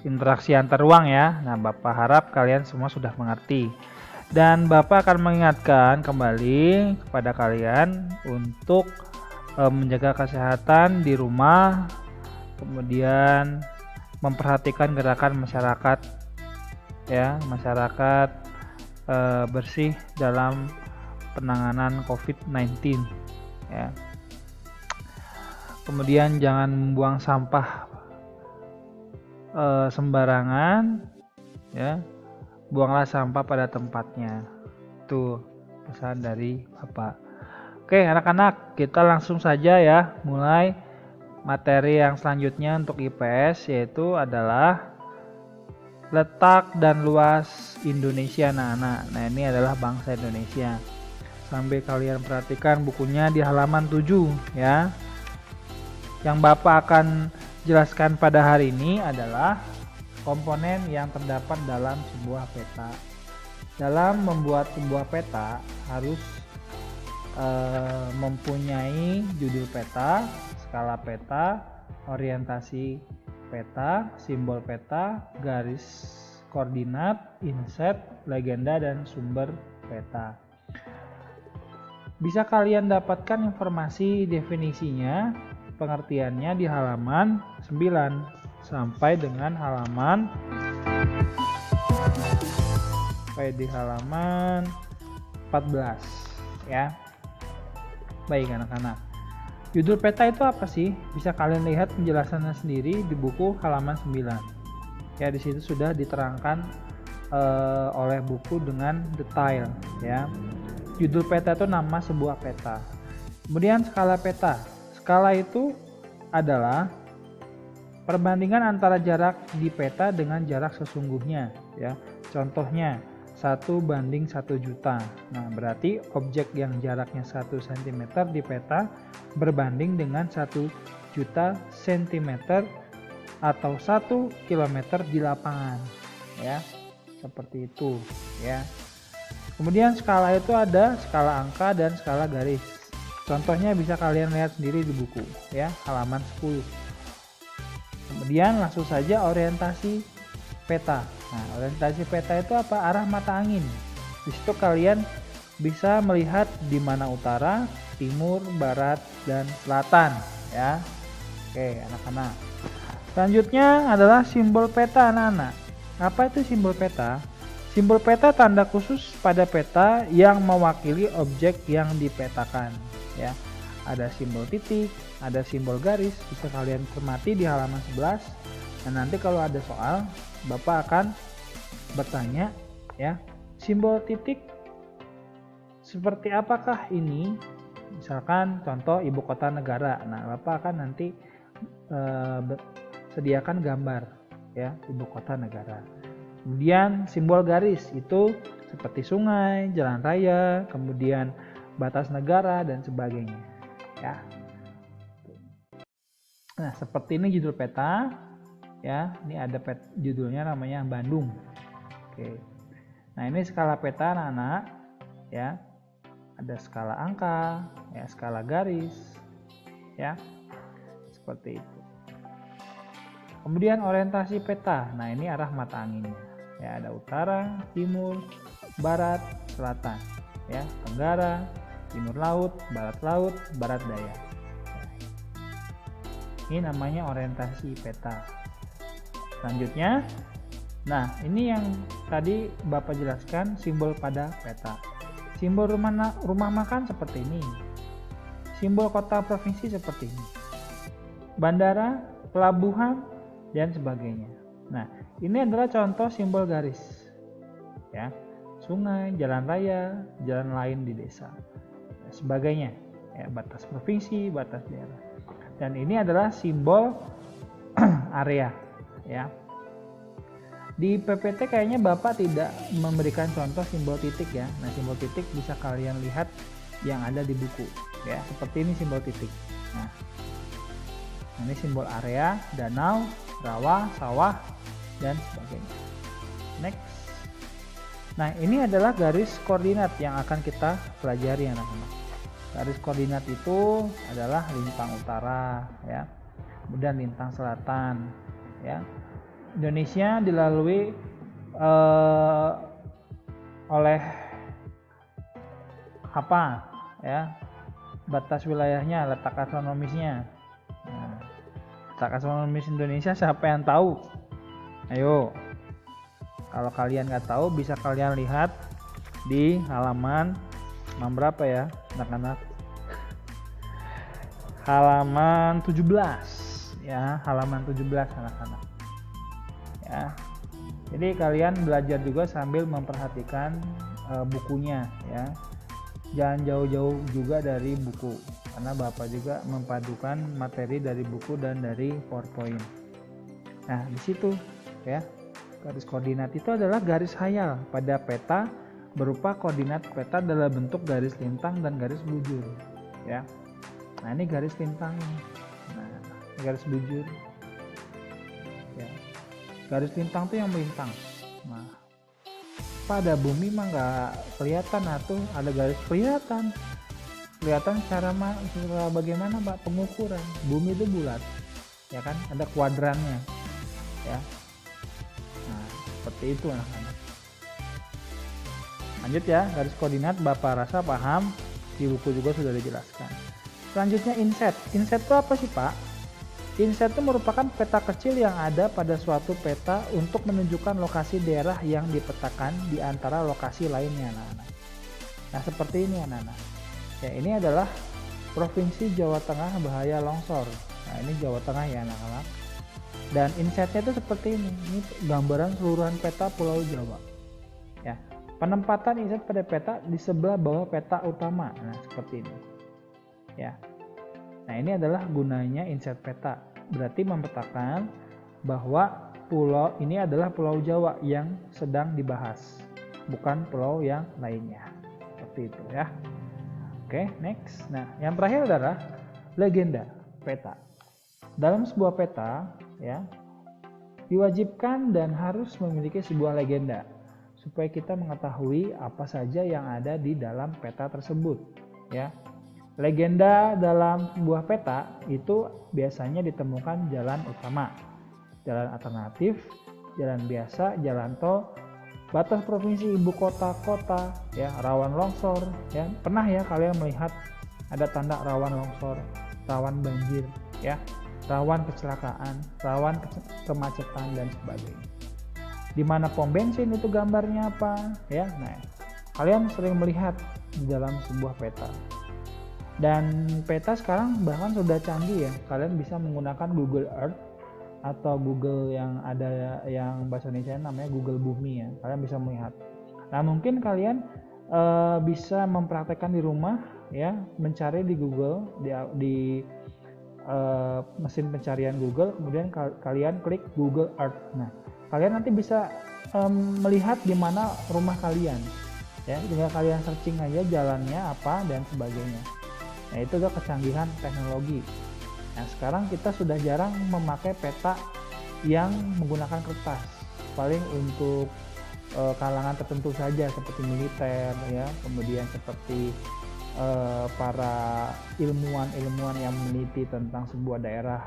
interaksi antar ruang ya. Nah, Bapak harap kalian semua sudah mengerti. Dan Bapak akan mengingatkan kembali kepada kalian untuk menjaga kesehatan di rumah, kemudian memperhatikan gerakan masyarakat ya, masyarakat bersih dalam penanganan COVID-19 ya. Kemudian jangan membuang sampah sembarangan ya. Buanglah sampah pada tempatnya. Itu pesan dari Bapak. Oke, anak-anak, kita langsung saja ya mulai materi yang selanjutnya untuk IPS, yaitu adalah letak dan luas Indonesia anak-anak. Nah, ini adalah bangsa Indonesia. Sambil kalian perhatikan bukunya di halaman 7 ya. Yang Bapak akan jelaskan pada hari ini adalah komponen yang terdapat dalam sebuah peta. Dalam membuat sebuah peta harus mempunyai judul peta, skala peta, orientasi peta, simbol peta, garis koordinat, inset, legenda, dan sumber peta. Bisa kalian dapatkan informasi definisinya, pengertiannya di halaman 9 sampai dengan halaman 14 ya. Baik anak-anak, judul peta itu apa sih? Bisa kalian lihat penjelasannya sendiri di buku halaman 9 ya. Di situ sudah diterangkan oleh buku dengan detail ya. Judul peta itu nama sebuah peta. Kemudian skala peta. Skala itu adalah perbandingan antara jarak di peta dengan jarak sesungguhnya ya. Contohnya 1:1 juta. Nah, berarti objek yang jaraknya 1 cm di peta berbanding dengan 1 juta cm atau 1 km di lapangan ya. Seperti itu ya. Kemudian skala itu ada skala angka dan skala garis. Contohnya bisa kalian lihat sendiri di buku ya, halaman 10. Kemudian langsung saja orientasi peta. Nah, orientasi peta itu apa? Arah mata angin. Di situ kalian bisa melihat di mana utara, timur, barat, dan selatan ya. Oke, anak-anak. Selanjutnya adalah simbol peta anak-anak. Apa itu simbol peta? Simbol peta tanda khusus pada peta yang mewakili objek yang dipetakan ya. Ada simbol titik, ada simbol garis, bisa kalian cermati di halaman 11. Dan nanti kalau ada soal, Bapak akan bertanya ya, simbol titik seperti apakah ini? Misalkan contoh ibu kota negara. Nah, Bapak akan nanti sediakan gambar ya, ibu kota negara. Kemudian simbol garis itu seperti sungai, jalan raya, kemudian batas negara dan sebagainya ya. Nah, seperti ini judul peta ya. Ini ada judulnya namanya Bandung. Oke. Nah, ini skala peta anak-anak ya. Ada skala angka ya, skala garis ya. Seperti itu. Kemudian orientasi peta. Nah, ini arah mata anginnya ya. Ada utara, timur, barat, selatan ya, tenggara, timur laut, barat daya. Ini namanya orientasi peta. Selanjutnya, nah ini yang tadi Bapak jelaskan simbol pada peta. Simbol rumah makan seperti ini. Simbol kota provinsi seperti ini. Bandara, pelabuhan, dan sebagainya. Nah, ini adalah contoh simbol garis. Ya. Sungai, jalan raya, jalan lain di desa. Sebagainya. Ya, batas provinsi, batas daerah. Dan ini adalah simbol area ya. Di PPT kayaknya Bapak tidak memberikan contoh simbol titik ya. Nah, simbol titik bisa kalian lihat yang ada di buku ya. Seperti ini simbol titik. Nah, ini simbol area, danau, rawa, sawah, dan sebagainya. Next. Nah, ini adalah garis koordinat yang akan kita pelajari anak-anak. Garis koordinat itu adalah lintang utara ya, kemudian lintang selatan ya, Indonesia dilalui oleh apa ya, batas wilayahnya, letak astronomisnya. Nah, letak astronomis Indonesia siapa yang tahu? Ayo, kalau kalian nggak tahu bisa kalian lihat di halaman berapa ya anak-anak? Halaman 17 ya, halaman 17 anak-anak ya. Jadi kalian belajar juga sambil memperhatikan bukunya ya. Jangan jauh-jauh juga dari buku, karena Bapak juga mempadukan materi dari buku dan dari PowerPoint. Nah, di situ ya, garis koordinat itu adalah garis hayal pada peta berupa koordinat peta dalam bentuk garis lintang dan garis bujur ya. Nah, ini garis lintangnya. Nah, ini garis bujur ya. Garis lintang tuh yang melintang. Nah, pada bumi mah nggak kelihatan, atau ada garis kelihatan secara bagaimana Pak pengukuran. Bumi itu bulat ya kan, ada kuadrannya ya. Nah, seperti itu anak-anak. Lanjut ya, garis koordinat Bapak rasa paham, di buku juga sudah dijelaskan. Selanjutnya inset. Inset itu apa sih Pak? Inset itu merupakan peta kecil yang ada pada suatu peta untuk menunjukkan lokasi daerah yang dipetakan di antara lokasi lainnya anak-anak. Nah, seperti ini anak-anak. Ya, ini adalah Provinsi Jawa Tengah bahaya longsor. Nah, ini Jawa Tengah ya anak-anak. Dan insetnya itu seperti ini. Ini gambaran seluruhan peta Pulau Jawa. Ya, penempatan inset pada peta di sebelah bawah peta utama. Nah, seperti ini. Ya. Nah, ini adalah gunanya inset peta. Berarti memetakan bahwa pulau ini adalah Pulau Jawa yang sedang dibahas, bukan pulau yang lainnya. Seperti itu ya. Oke, next. Nah, yang terakhir adalah legenda peta. Dalam sebuah peta ya, diwajibkan dan harus memiliki sebuah legenda supaya kita mengetahui apa saja yang ada di dalam peta tersebut ya. Legenda dalam sebuah peta itu biasanya ditemukan jalan utama, jalan alternatif, jalan biasa, jalan tol, batas provinsi, ibu kota ya, rawan longsor ya. Pernah ya kalian melihat ada tanda rawan longsor, rawan banjir ya, rawan kecelakaan, rawan kemacetan dan sebagainya. Di mana pom bensin itu gambarnya apa ya. Nah, kalian sering melihat di dalam sebuah peta. Dan peta sekarang bahkan sudah canggih ya, kalian bisa menggunakan Google Earth atau Google yang ada yang bahasa Indonesia namanya Google Bumi ya, kalian bisa melihat. Nah, mungkin kalian bisa mempraktekkan di rumah ya, mencari di Google di mesin pencarian Google, kemudian kalian klik Google Earth. Nah, kalian nanti bisa melihat di mana rumah kalian ya, tinggal kalian searching aja jalannya apa dan sebagainya. Nah, itu adalah kecanggihan teknologi. Nah, sekarang kita sudah jarang memakai peta yang menggunakan kertas, paling untuk kalangan tertentu saja seperti militer ya, kemudian seperti para ilmuwan yang meneliti tentang sebuah daerah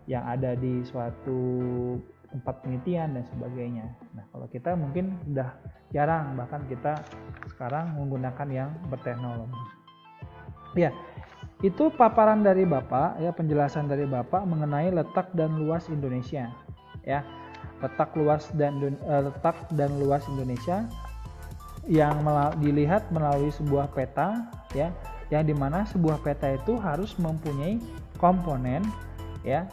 yang ada di suatu tempat penelitian dan sebagainya. Nah, kalau kita mungkin sudah jarang, bahkan kita sekarang menggunakan yang berteknologi. Ya, itu paparan dari Bapak ya, penjelasan dari Bapak mengenai letak dan luas Indonesia ya. Letak dan luas Indonesia yang dilihat melalui sebuah peta ya, yang dimana sebuah peta itu harus mempunyai komponen ya,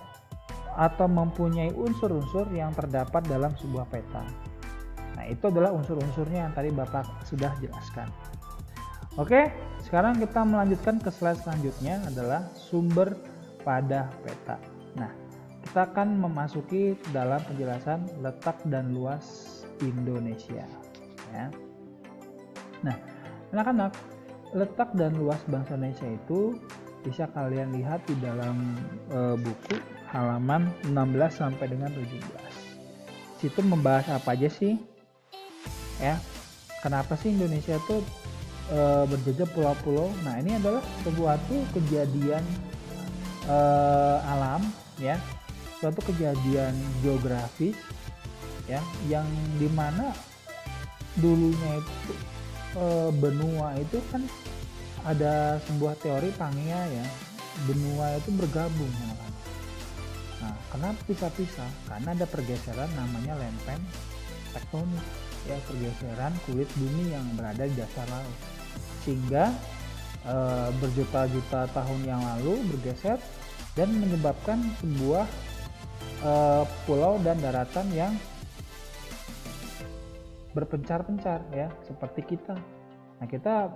atau mempunyai unsur-unsur yang terdapat dalam sebuah peta. Nah, itu adalah unsur-unsurnya yang tadi Bapak sudah jelaskan. Oke, sekarang kita melanjutkan ke slide selanjutnya adalah sumber pada peta. Nah, kita akan memasuki dalam penjelasan letak dan luas Indonesia ya. Nah, anak-anak, letak dan luas bangsa Indonesia itu bisa kalian lihat di dalam buku halaman 16 sampai dengan 17. Situ membahas apa aja sih? Ya. Kenapa sih Indonesia itu berjejak pulau-pulau? Nah, ini adalah suatu kejadian alam ya, suatu kejadian geografis ya, yang dimana dulunya itu benua itu kan ada sebuah teori Pangea ya, benua itu bergabung. Nah, kenapa pisah-pisah? Karena ada pergeseran namanya lempeng tektonik ya, pergeseran kulit bumi yang berada di dasar laut, sehingga berjuta-juta tahun yang lalu bergeser dan menyebabkan sebuah pulau dan daratan yang berpencar-pencar ya, seperti kita. Nah, kita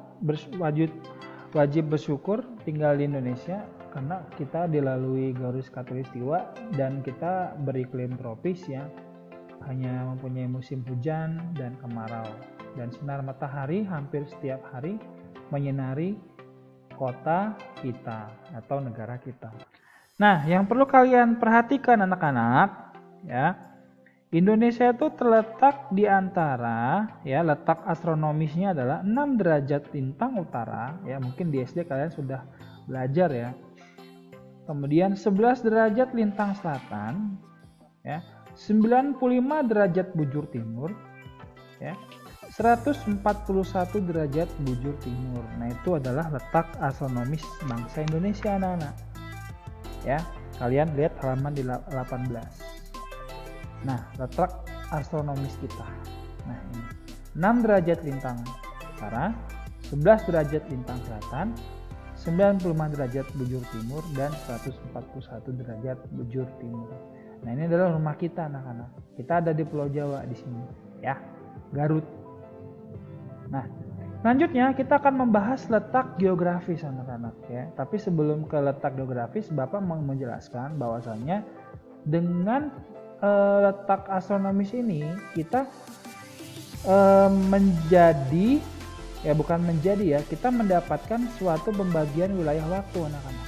wajib bersyukur tinggal di Indonesia karena kita dilalui garis khatulistiwa dan kita beriklim tropis ya, hanya mempunyai musim hujan dan kemarau, dan sinar matahari hampir setiap hari menyinari kota kita atau negara kita. Nah, yang perlu kalian perhatikan anak-anak ya, Indonesia itu terletak di antara ya, letak astronomisnya adalah 6 derajat lintang utara ya, mungkin di SD kalian sudah belajar ya. Kemudian 11 derajat lintang selatan ya, 95 derajat bujur timur ya, 141 derajat bujur timur. Nah, itu adalah letak astronomis bangsa Indonesia anak-anak ya. Kalian lihat halaman di 18. Nah, letak astronomis kita. Nah, ini 6 derajat lintang utara, 11 derajat lintang selatan, 95 derajat bujur timur, dan 141 derajat bujur timur. Nah, ini adalah rumah kita anak-anak. Kita ada di Pulau Jawa di sini ya, Garut. Nah, selanjutnya kita akan membahas letak geografis anak-anak ya. Tapi sebelum ke letak geografis, Bapak mau menjelaskan bahwasanya dengan letak astronomis ini kita menjadi ya, bukan menjadi ya, kita mendapatkan suatu pembagian wilayah waktu anak-anak.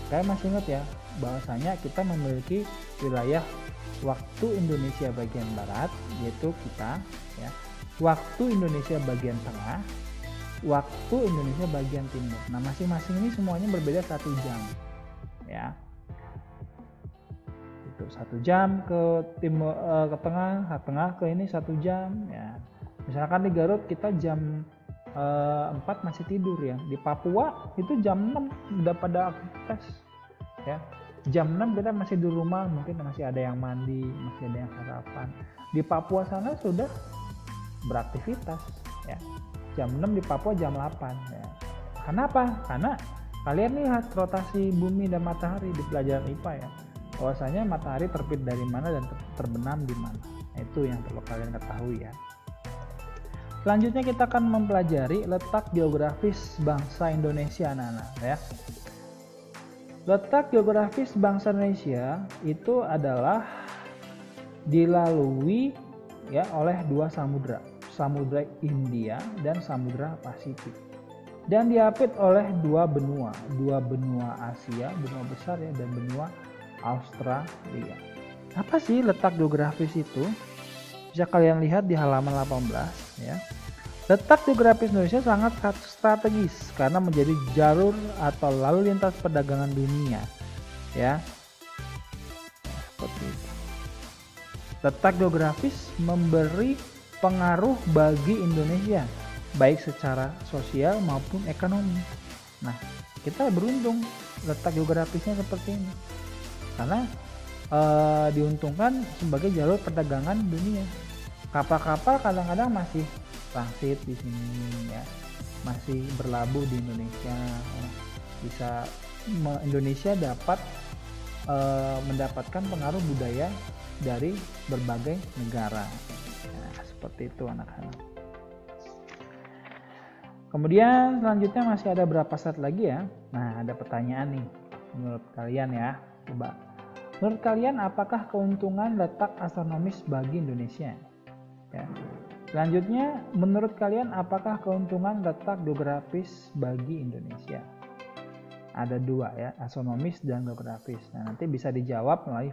Saya masih ingat ya bahwasanya kita memiliki wilayah waktu Indonesia bagian barat, yaitu kita ya, waktu Indonesia bagian tengah, waktu Indonesia bagian timur. Nah, masing-masing ini semuanya berbeda 1 jam ya. 1 jam ke timur, ke tengah ke ini 1 jam ya. Misalkan di Garut kita jam 4 masih tidur ya. Di Papua itu jam 6 udah pada aktivitas ya. Jam 6 kita masih di rumah, mungkin masih ada yang mandi, masih ada yang sarapan. Di Papua sana sudah beraktivitas ya. Jam 6 di Papua jam 8 ya. Kenapa? Karena kalian lihat rotasi bumi dan matahari di pelajaran IPA ya, bahwasanya matahari terbit dari mana dan terbenam di mana. Nah, itu yang perlu kalian ketahui ya. Selanjutnya kita akan mempelajari letak geografis bangsa Indonesia anak-anak ya. Letak geografis bangsa Indonesia itu adalah dilalui ya oleh 2 samudra, Samudra Hindia dan Samudra Pasifik. Dan diapit oleh 2 benua Asia, benua besar ya, dan benua Australia. Apa sih letak geografis itu? Bisa kalian lihat di halaman 18 ya. Letak geografis Indonesia sangat strategis karena menjadi jalur atau lalu lintas perdagangan dunia ya. Seperti itu. Letak geografis memberi pengaruh bagi Indonesia baik secara sosial maupun ekonomi. Nah, kita beruntung letak geografisnya seperti ini. Karena diuntungkan sebagai jalur perdagangan dunia. Kapal-kapal kadang-kadang masih transit di sini ya, masih berlabuh di Indonesia ya. Bisa Indonesia dapat mendapatkan pengaruh budaya dari berbagai negara. Nah, seperti itu anak-anak. Kemudian selanjutnya masih ada berapa slide lagi ya. Nah, ada pertanyaan nih menurut kalian ya. Coba, menurut kalian apakah keuntungan letak astronomis bagi Indonesia? Ya. Selanjutnya, menurut kalian apakah keuntungan letak geografis bagi Indonesia? Ada 2 ya, astronomis dan geografis. Nah, nanti bisa dijawab melalui